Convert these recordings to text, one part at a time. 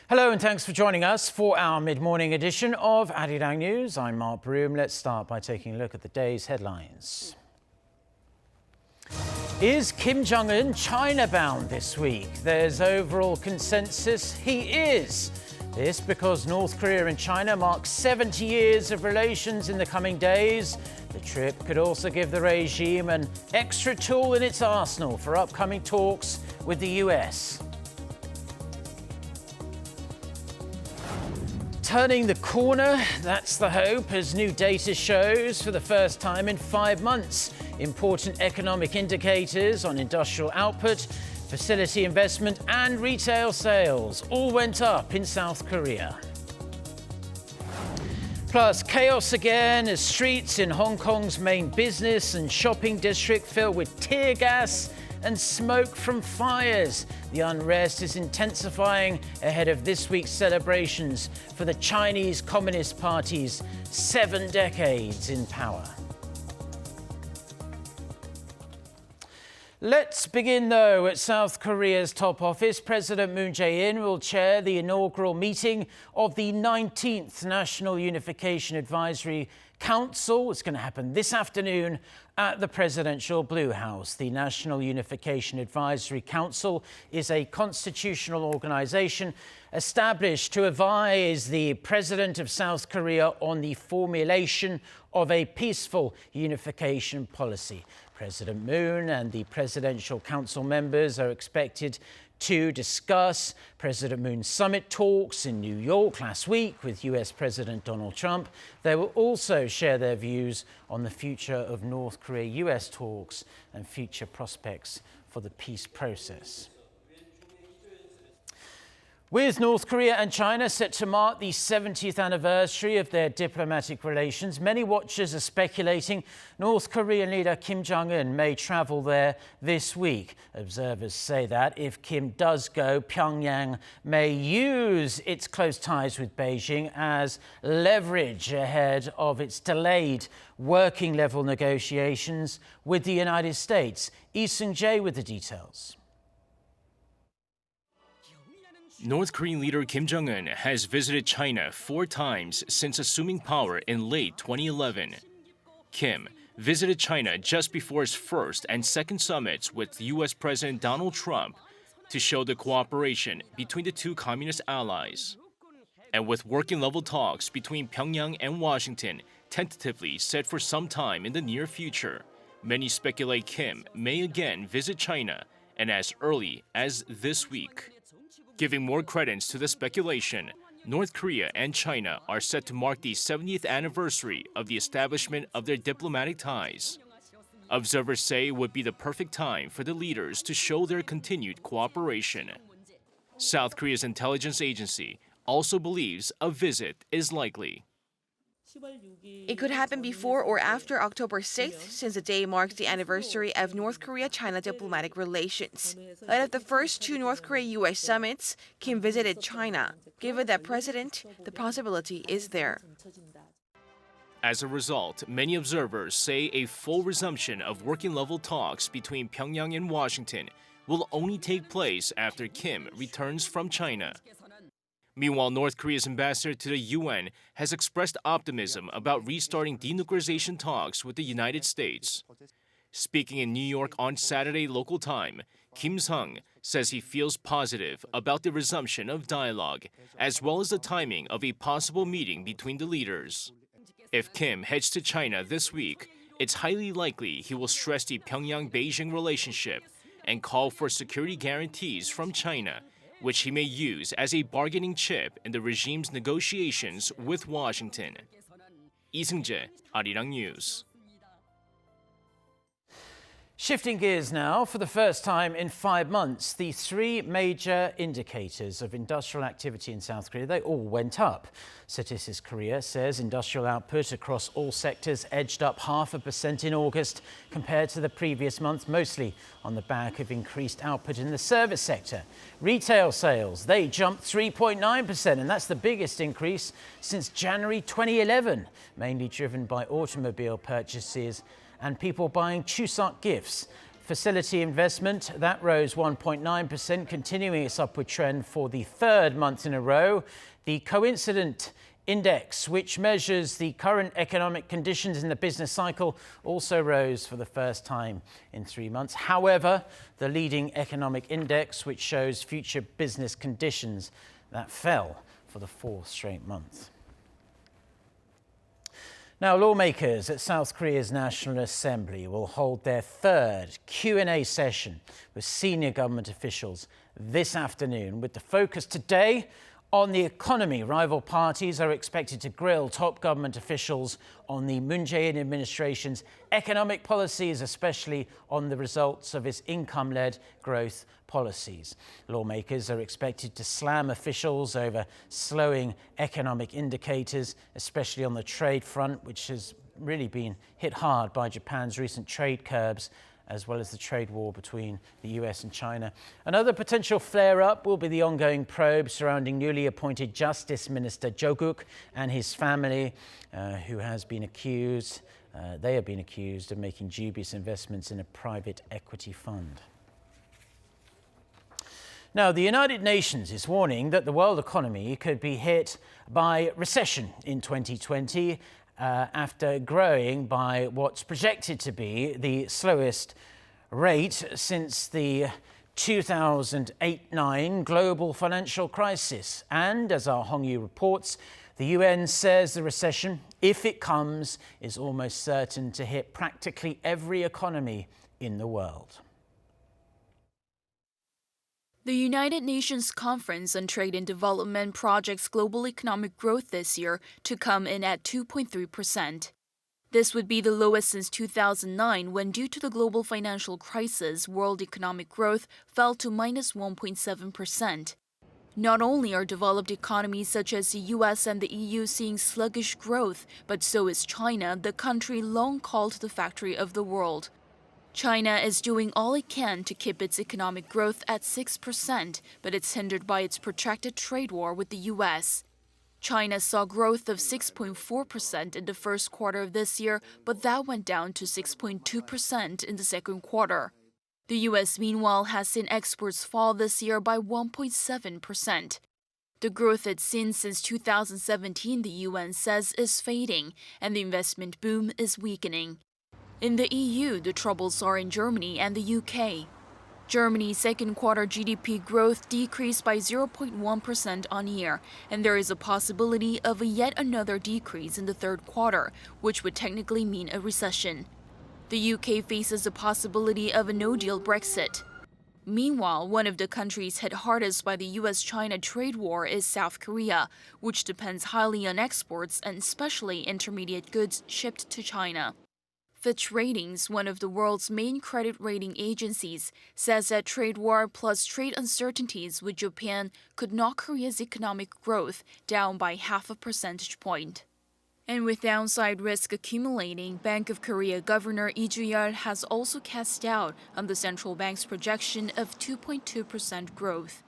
Hello and thanks for joining us for our mid-morning edition of Arirang News. I'm Mark Broom. Let's start by taking a look at the day's headlines. Is Kim Jong-un China-bound this week? There's overall consensus he is. This because North Korea and China mark 70 years of relations in the coming days. The trip could also give the regime an extra tool in its arsenal for upcoming talks with the US. Turning the corner, that's the hope, as new data shows for the first time in 5 months. Important economic indicators on industrial output, facility investment and retail sales all went up in South Korea. Plus, chaos again as streets in Hong Kong's main business and shopping district fill with tear gas and smoke from fires. The unrest is intensifying ahead of this week's celebrations for the Chinese Communist Party's 7 decades in power. Let's begin, though, at South Korea's top office. President Moon Jae-in will chair the inaugural meeting of the 19th National Unification Advisory Council. It's going to happen this afternoon at the Presidential Blue House. The National Unification Advisory Council is a constitutional organization established to advise the President of South Korea on the formulation of a peaceful unification policy. President Moon and the Presidential Council members are expected to discuss President Moon's summit talks in New York last week with US President Donald Trump. They will also share their views on the future of North Korea-US talks and future prospects for the peace process. With North Korea and China set to mark the 70th anniversary of their diplomatic relations, many watchers are speculating North Korean leader Kim Jong-un may travel there this week. Observers say that if Kim does go, Pyongyang may use its close ties with Beijing as leverage ahead of its delayed working-level negotiations with the United States. Lee Seung-jae with the details. North Korean leader Kim Jong-un has visited China 4 times since assuming power in late 2011. Kim visited China just before his first and second summits with US President Donald Trump to show the cooperation between the two communist allies. And with working-level talks between Pyongyang and Washington tentatively set for some time in the near future, many speculate Kim may again visit China, and as early as this week. Giving more credence to the speculation, North Korea and China are set to mark the 70th anniversary of the establishment of their diplomatic ties. Observers say it would be the perfect time for the leaders to show their continued cooperation. South Korea's intelligence agency also believes a visit is likely. It could happen before or after October 6th, since the day marks the anniversary of North Korea-China diplomatic relations. Ahead of the first 2 North Korea-US summits, Kim visited China. Given that precedent, the possibility is there. As a result, many observers say a full resumption of working-level talks between Pyongyang and Washington will only take place after Kim returns from China. Meanwhile, North Korea's ambassador to the UN has expressed optimism about restarting denuclearization talks with the United States. Speaking in New York on Saturday local time, Kim Sung says he feels positive about the resumption of dialogue, as well as the timing of a possible meeting between the leaders. If Kim heads to China this week, it's highly likely he will stress the Pyongyang-Beijing relationship and call for security guarantees from China, which he may use as a bargaining chip in the regime's negotiations with Washington. Lee Seung-jae, Arirang News. Shifting gears now, for the first time in 5 months, the 3 major indicators of industrial activity in South Korea, they all went up. Statistics Korea says industrial output across all sectors edged up 0.5% in August compared to the previous month, mostly on the back of increased output in the service sector. Retail sales, they jumped 3.9%, and that's the biggest increase since January 2011, mainly driven by automobile purchases and people buying Chuseok gifts facility investment, that rose 1.9%, continuing its upward trend for the third month in a row. The coincident index, which measures the current economic conditions in the business cycle, also rose for the first time in 3 months. However, the leading economic index, which shows future business conditions, that fell for the fourth straight month. Now, lawmakers at South Korea's National Assembly will hold their third Q&A session with senior government officials this afternoon, with the focus today on the economy. Rival parties are expected to grill top government officials on the Moon Jae-in administration's economic policies, especially on the results of its income-led growth policies. Lawmakers are expected to slam officials over slowing economic indicators, especially on the trade front, which has really been hit hard by Japan's recent trade curbs, as well as the trade war between the US and China. Another potential flare-up will be the ongoing probe surrounding newly appointed Justice Minister Jong-un and his family, who has been accused, they have been accused of making dubious investments in a private equity fund. Now, the United Nations is warning that the world economy could be hit by recession in 2020, after growing by what's projected to be the slowest rate since the 2008-9 global financial crisis. And as our Hong-yu reports, the UN says the recession, if it comes, is almost certain to hit practically every economy in the world. The United Nations Conference on Trade and Development projects global economic growth this year to come in at 2.3%. This would be the lowest since 2009, when due to the global financial crisis, world economic growth fell to minus 1.7%. Not only are developed economies such as the US and the EU seeing sluggish growth, but so is China, the country long called the factory of the world. China is doing all it can to keep its economic growth at 6%, but it's hindered by its protracted trade war with the US. China saw growth of 6.4% in the first quarter of this year, but that went down to 6.2% in the second quarter. The US, meanwhile, has seen exports fall this year by 1.7%. The growth it's seen since 2017, the UN says, is fading, and the investment boom is weakening. In the EU, the troubles are in Germany and the UK. Germany's second quarter GDP growth decreased by 0.1% on year, and there is a possibility of yet another decrease in the third quarter, which would technically mean a recession. The UK faces the possibility of a no-deal Brexit. Meanwhile, one of the countries hit hardest by the US-China trade war is South Korea, which depends highly on exports and especially intermediate goods shipped to China. Fitch Ratings, one of the world's main credit rating agencies, says that trade war plus trade uncertainties with Japan could knock Korea's economic growth down by 0.5 percentage point. And with downside risk accumulating, Bank of Korea Governor Lee Ju-yeol has also cast doubt on the central bank's projection of 2.2% growth.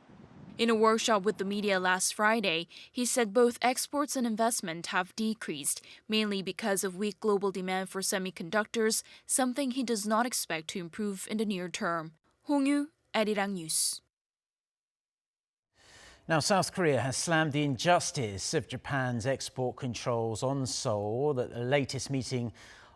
In a workshop with the media last Friday, he said both exports and investment have decreased, mainly because of weak global demand for semiconductors, something he does not expect to improve in the near term. Hong-yu, Arirang News. Now, South Korea has slammed the injustice of Japan's export controls on Seoul at the latest meeting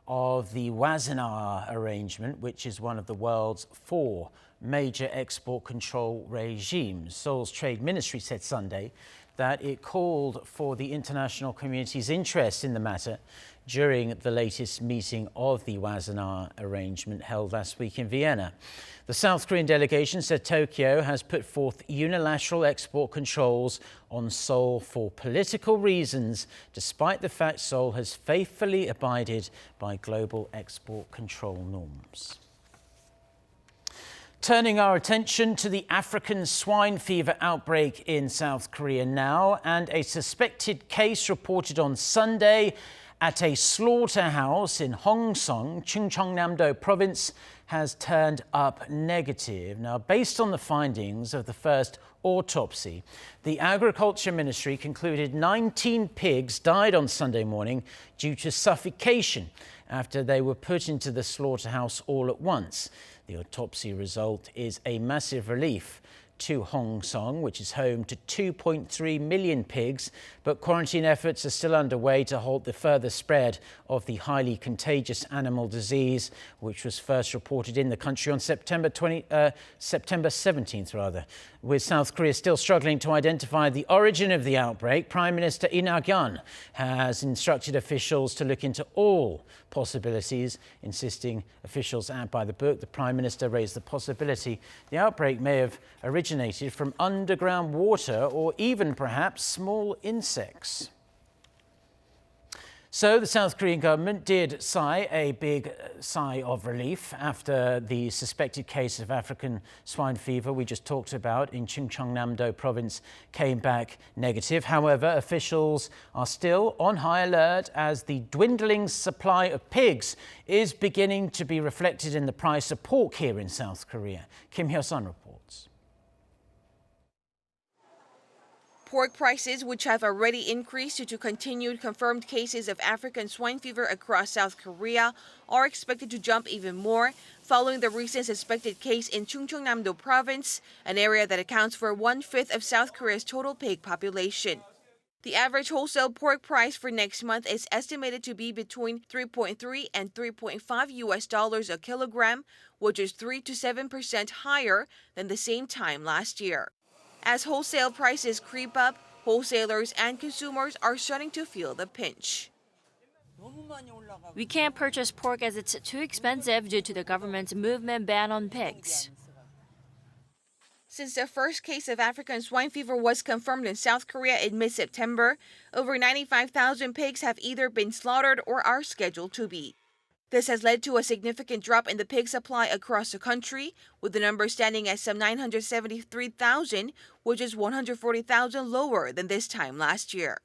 of the Wassenaar Arrangement, which is one of the world's 4 major export control regimes. Seoul's trade ministry said Sunday that it called for the international community's interest in the matter during the latest meeting of the Wassenaar Arrangement held last week in Vienna. The South Korean delegation said Tokyo has put forth unilateral export controls on Seoul for political reasons, despite the fact Seoul has faithfully abided by global export control norms. Turning our attention to the African swine fever outbreak in South Korea now, and a suspected case reported on Sunday at a slaughterhouse in Hongseong, Chungcheongnam-do Province, has turned up negative. Now, based on the findings of the first autopsy, the Agriculture Ministry concluded 19 pigs died on Sunday morning due to suffocation after they were put into the slaughterhouse all at once. The autopsy result is a massive relief to Hong Kong, which is home to 2.3 million pigs, but quarantine efforts are still underway to halt the further spread of the highly contagious animal disease, which was first reported in the country on September 17th. With South Korea still struggling to identify the origin of the outbreak, Prime Minister Lee has instructed officials to look into all possibilities, insisting officials act by the book. The Prime Minister raised the possibility the outbreak may have originated from underground water or even perhaps small insects. So the South Korean government did sigh a big sigh of relief after the suspected case of African swine fever we just talked about in Chungcheongnam-do Province came back negative. However, officials are still on high alert as the dwindling supply of pigs is beginning to be reflected in the price of pork here in South Korea. Kim Hyo-sun reports. Pork prices, which have already increased due to continued confirmed cases of African swine fever across South Korea, are expected to jump even more following the recent suspected case in Chungcheongnam-do Province, an area that accounts for 1/5 of South Korea's total pig population. The average wholesale pork price for next month is estimated to be between $3.3 and $3.5 a kilogram, which is 3 to 7% higher than the same time last year. As wholesale prices creep up, wholesalers and consumers are starting to feel the pinch. We can't purchase pork as it's too expensive due to the government's movement ban on pigs. Since the first case of African swine fever was confirmed in South Korea in mid-September, over 95,000 pigs have either been slaughtered or are scheduled to be. This has led to a significant drop in the pig supply across the country, with the number standing at some 973,000, which is 140,000 lower than this time last year.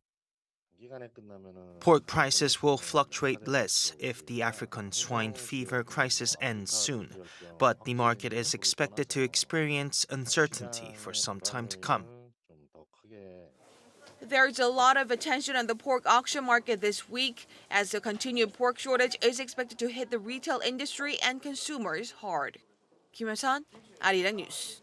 Pork prices will fluctuate less if the African swine fever crisis ends soon, but the market is expected to experience uncertainty for some time to come. There's a lot of attention on the pork auction market this week, as the continued pork shortage is expected to hit the retail industry and consumers hard. Kim Hyo-sun, Arirang News.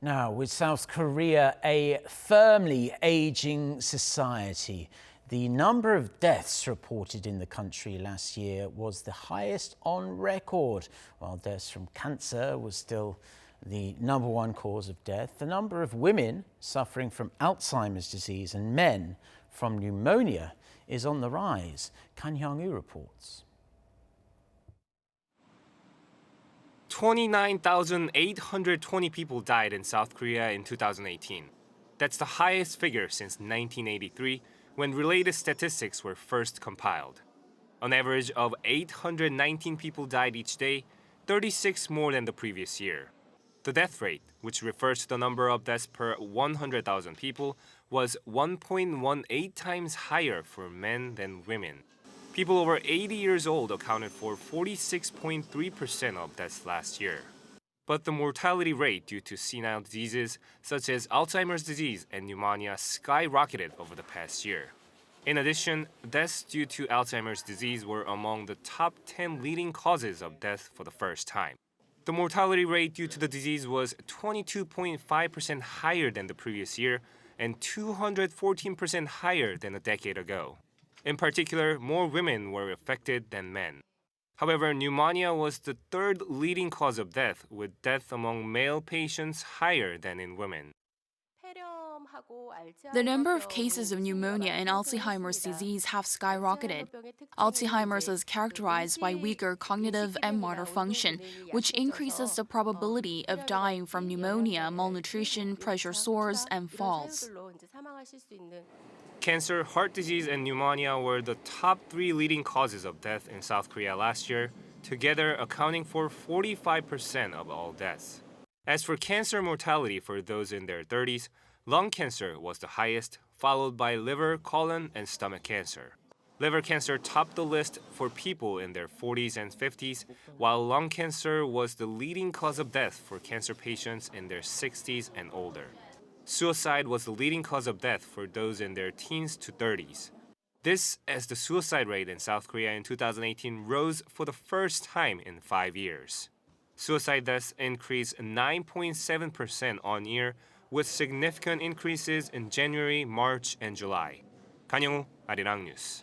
Now, with South Korea a firmly aging society, the number of deaths reported in the country last year was the highest on record, while deaths from cancer was still the #1 cause of death. The number of women suffering from Alzheimer's disease and men from pneumonia is on the rise. Kang Hyung-woo reports. 29,820 people died in South Korea in 2018. That's the highest figure since 1983, when related statistics were first compiled. An average of 819 people died each day, 36 more than the previous year. The death rate, which refers to the number of deaths per 100,000 people, was 1.18 times higher for men than women. People over 80 years old accounted for 46.3% of deaths last year. But the mortality rate due to senile diseases such as Alzheimer's disease and pneumonia skyrocketed over the past year. In addition, deaths due to Alzheimer's disease were among the top 10 leading causes of death for the first time. The mortality rate due to the disease was 22.5% higher than the previous year and 214% higher than a decade ago. In particular, more women were affected than men. However, pneumonia was the third leading cause of death, with death among male patients higher than in women. The number of cases of pneumonia and Alzheimer's disease have skyrocketed. Alzheimer's is characterized by weaker cognitive and motor function, which increases the probability of dying from pneumonia, malnutrition, pressure sores, and falls. Cancer, heart disease, and pneumonia were the top 3 leading causes of death in South Korea last year, together accounting for 45% of all deaths. As for cancer mortality for those in their 30s, lung cancer was the highest, followed by liver, colon, and stomach cancer. Liver cancer topped the list for people in their 40s and 50s, while lung cancer was the leading cause of death for cancer patients in their 60s and older. Suicide was the leading cause of death for those in their teens to 30s. This as the suicide rate in South Korea in 2018 rose for the first time in 5 years. Suicide deaths increased 9.7% on year, with significant increases in January, March, and July. Kang-young, Arirang News.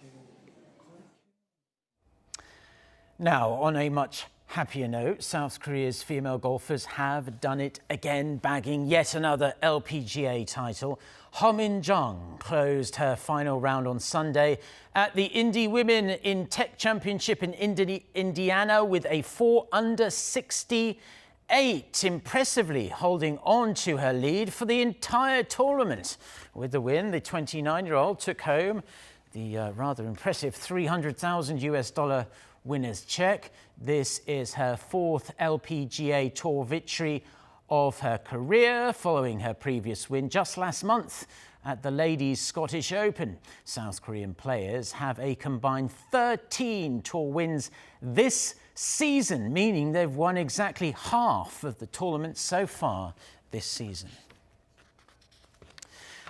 Now, on a much happier note, South Korea's female golfers have done it again, bagging yet another LPGA title. Hur Mi-jung closed her final round on Sunday at the Indy Women in Tech Championship in Indiana with a 4-under 68, impressively holding on to her lead for the entire tournament. With the win, the 29-year-old took home the rather impressive $300,000 winner's check. This is her 4th LPGA Tour victory of her career, following her previous win just last month at the Ladies Scottish Open. South Korean players have a combined 13 tour wins this season, meaning they've won exactly half of the tournament so far this season.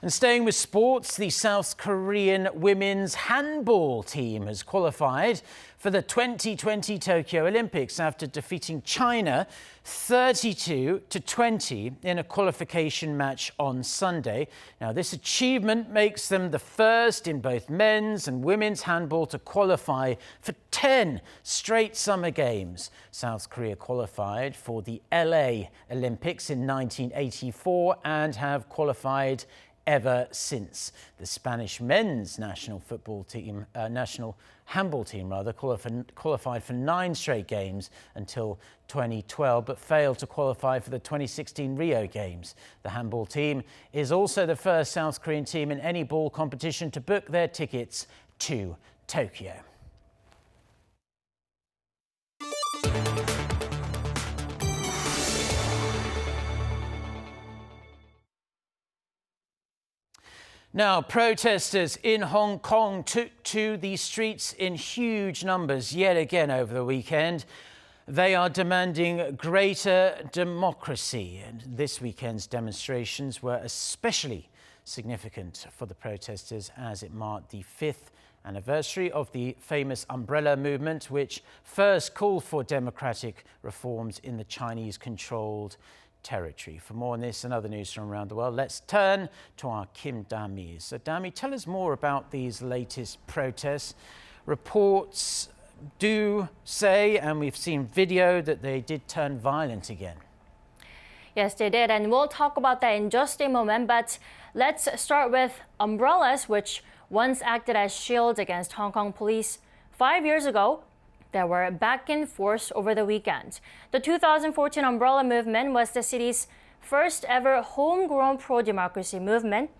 And staying with sports, the South Korean women's handball team has qualified for the 2020 Tokyo Olympics after defeating China 32-20 in a qualification match on Sunday. Now, this achievement makes them the first in both men's and women's handball to qualify for 10 straight summer games. South Korea qualified for the LA Olympics in 1984 and have qualified ever since. The Spanish men's national handball team qualified for 9 straight games until 2012, but failed to qualify for the 2016 Rio Games. The handball team is also the first South Korean team in any ball competition to book their tickets to Tokyo. Now, protesters in Hong Kong took to the streets in huge numbers yet again over the weekend. They are demanding greater democracy, and this weekend's demonstrations were especially significant for the protesters as it marked the 5th anniversary of the famous umbrella movement, which first called for democratic reforms in the Chinese-controlled territory. For more on this and other news from around the world, let's turn to our Kim Dami. So Dami, tell us more about these latest protests. Reports do say, and we've seen video, that they did turn violent again. Yes, they did, and we'll talk about that in just a moment, but let's start with umbrellas, which once acted as shields against Hong Kong police. 5 years ago, they were back in force over the weekend. The 2014 umbrella movement was the city's first ever homegrown pro-democracy movement,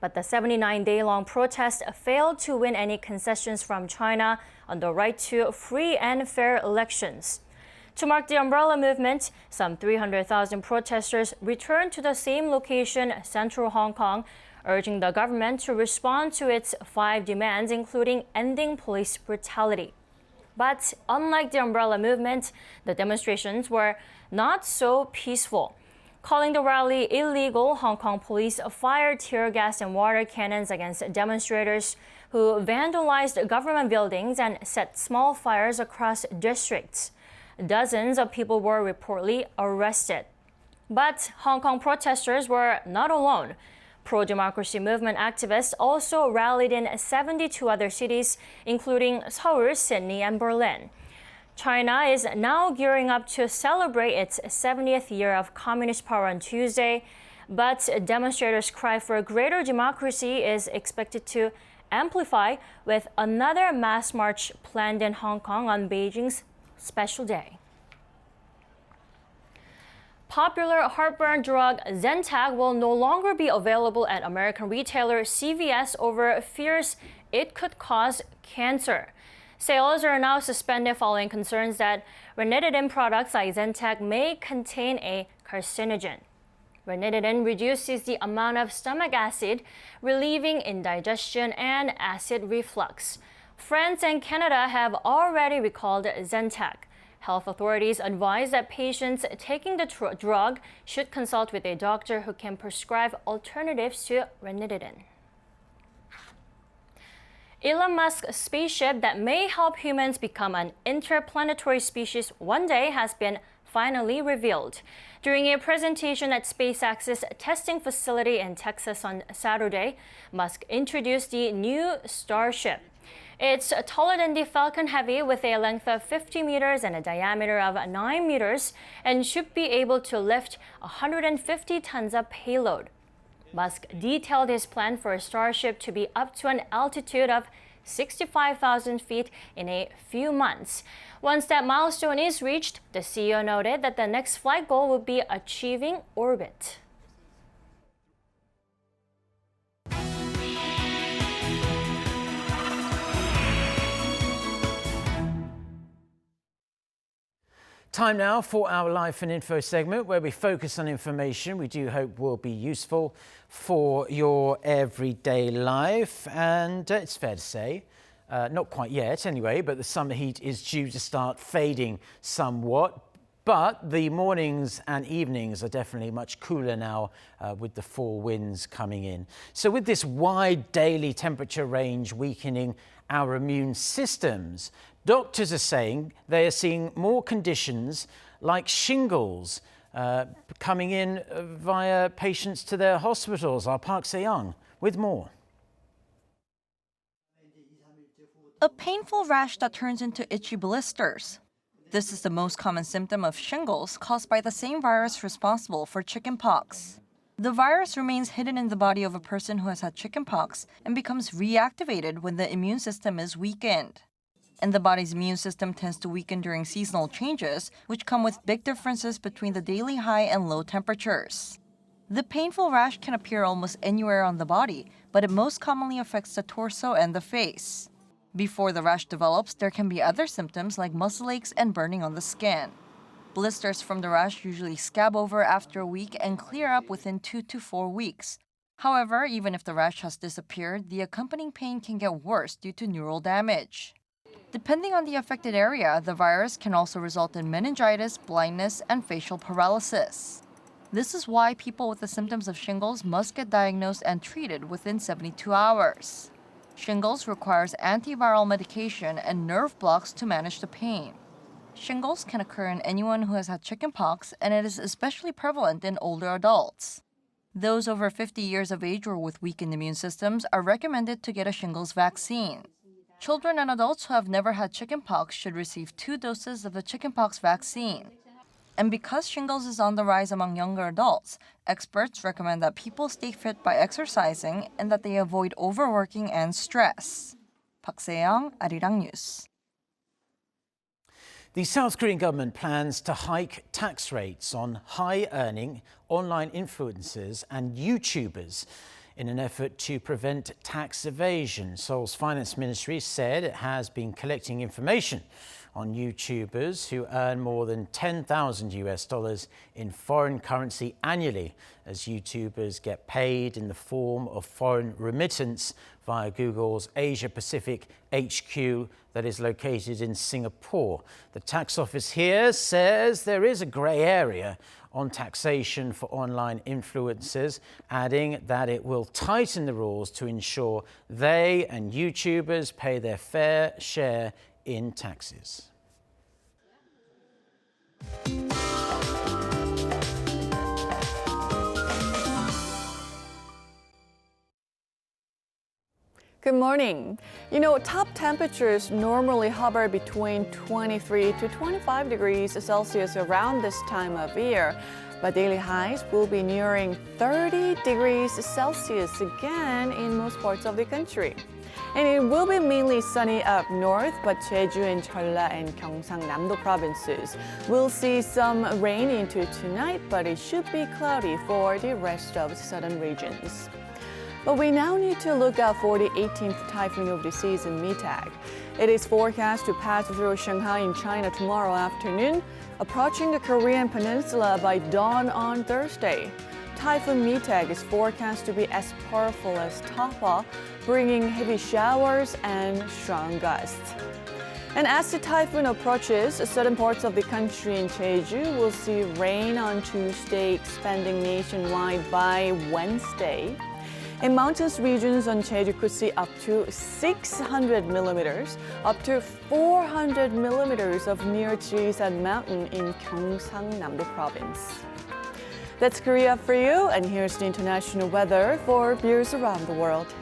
but the 79-day-long protest failed to win any concessions from China on the right to free and fair elections. To mark the umbrella movement, some 300,000 protesters returned to the same location, central Hong Kong, urging the government to respond to its 5 demands, including ending police brutality. But unlike the umbrella movement, the demonstrations were not so peaceful. Calling the rally illegal, Hong Kong police fired tear gas and water cannons against demonstrators who vandalized government buildings and set small fires across districts. Dozens of people were reportedly arrested. But Hong Kong protesters were not alone. Pro-democracy movement activists also rallied in 72 other cities, including Seoul, Sydney, and Berlin. China is now gearing up to celebrate its 70th year of communist power on Tuesday, but demonstrators' cry for greater democracy is expected to amplify with another mass march planned in Hong Kong on Beijing's special day. Popular heartburn drug Zantac will no longer be available at American retailer CVS over fears it could cause cancer. Sales are now suspended following concerns that ranitidine products like Zantac may contain a carcinogen. Ranitidine reduces the amount of stomach acid, relieving indigestion and acid reflux. France and Canada have already recalled Zantac. Health authorities advise that patients taking the drug should consult with a doctor who can prescribe alternatives to ranitidine. Elon Musk's spaceship that may help humans become an interplanetary species one day has been finally revealed. During a presentation at SpaceX's testing facility in Texas on Saturday, Musk introduced the new Starship. It's taller than the Falcon Heavy with a length of 50 meters and a diameter of 9 meters and should be able to lift 150 tons of payload. Musk detailed his plan for a Starship to be up to an altitude of 65,000 feet in a few months. Once that milestone is reached, the CEO noted that the next flight goal would be achieving orbit. Time now for our Life and Info segment, where we focus on information we do hope will be useful for your everyday life. And it's fair to say, not quite yet anyway, but the summer heat is due to start fading somewhat. But the mornings and evenings are definitely much cooler now with the fall winds coming in. So with this wide daily temperature range weakening our immune systems, doctors are saying they are seeing more conditions like shingles coming in via patients to their hospitals. Our Park Se-young with more. A painful rash that turns into itchy blisters. This is the most common symptom of shingles caused by the same virus responsible for chickenpox. The virus remains hidden in the body of a person who has had chickenpox and becomes reactivated when the immune system is weakened. And the body's immune system tends to weaken during seasonal changes, which come with big differences between the daily high and low temperatures. The painful rash can appear almost anywhere on the body, but it most commonly affects the torso and the face. Before the rash develops, there can be other symptoms like muscle aches and burning on the skin. Blisters from the rash usually scab over after a week and clear up within 2 to 4 weeks. However, even if the rash has disappeared, the accompanying pain can get worse due to neural damage. Depending on the affected area, the virus can also result in meningitis, blindness, and facial paralysis. This is why people with the symptoms of shingles must get diagnosed and treated within 72 hours. Shingles requires antiviral medication and nerve blocks to manage the pain. Shingles can occur in anyone who has had chickenpox, and it is especially prevalent in older adults. Those over 50 years of age or with weakened immune systems are recommended to get a shingles vaccine. Children and adults who have never had chickenpox should receive 2 doses of the chickenpox vaccine. And because shingles is on the rise among younger adults, experts recommend that people stay fit by exercising and that they avoid overworking and stress. Park Se-young, Arirang News. The South Korean government plans to hike tax rates on high-earning online influencers and YouTubers in an effort to prevent tax evasion. Seoul's finance ministry said it has been collecting information on YouTubers who earn more than $10,000 in foreign currency annually, as YouTubers get paid in the form of foreign remittance via Google's Asia Pacific HQ that is located in Singapore. The tax office here says there is a grey area on taxation for online influencers, adding that it will tighten the rules to ensure they and YouTubers pay their fair share in taxes. Good morning. Top temperatures normally hover between 23 to 25 degrees Celsius around this time of year, but daily highs will be nearing 30 degrees Celsius again in most parts of the country. And it will be mainly sunny up north, but Jeju and Jeolla and Gyeongsang-Namdo provinces will see some rain into tonight, but it should be cloudy for the rest of the southern regions. But we now need to look out for the 18th typhoon of the season, Mi-tag. It is forecast to pass through Shanghai in China tomorrow afternoon, approaching the Korean peninsula by dawn on Thursday. Typhoon Mi-tag is forecast to be as powerful as Tafa, bringing heavy showers and strong gusts. And as the typhoon approaches, certain parts of the country in Jeju will see rain on Tuesday, expanding nationwide by Wednesday. In mountainous regions on Jeju could see up to 600 millimeters, up to 400 millimeters of near Jisan Mountain in Chungcheongnam-do Province. That's Korea for you, and here's the international weather for viewers around the world.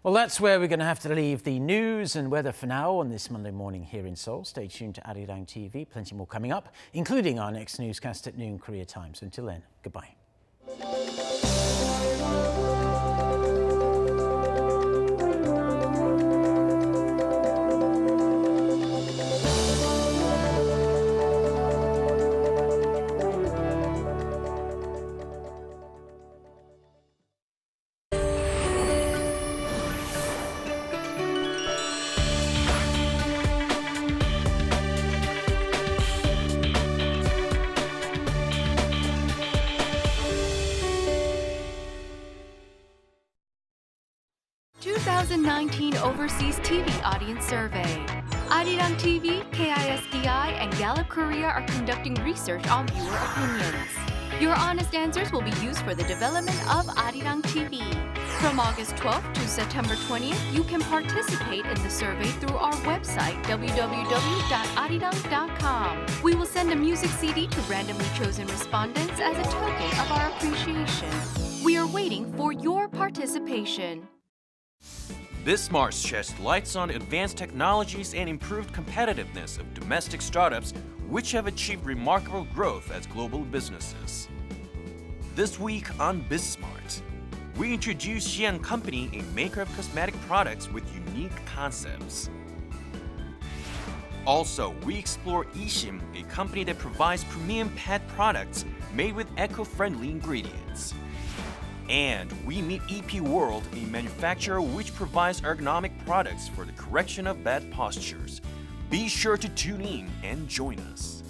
Well, that's where we're going to have to leave the news and weather for now on this Monday morning here in Seoul. Stay tuned to Arirang TV. Plenty more coming up, including our next newscast at noon Korea time. So until then, goodbye. Overseas TV Audience Survey. Arirang TV, KISDI, and Gallup Korea are conducting research on viewer opinions. Your honest answers will be used for the development of Arirang TV. From August 12th to September 20th, you can participate in the survey through our website, www.arirang.com. We will send a music CD to randomly chosen respondents as a token of our appreciation. We are waiting for your participation. This March sheds lights on advanced technologies and improved competitiveness of domestic startups which have achieved remarkable growth as global businesses. This week on BizSmart, we introduce Xi'an Company, a maker of cosmetic products with unique concepts. Also, we explore Ishim, a company that provides premium pet products made with eco-friendly ingredients. And we meet EP World, a manufacturer which provides ergonomic products for the correction of bad postures. Be sure to tune in and join us.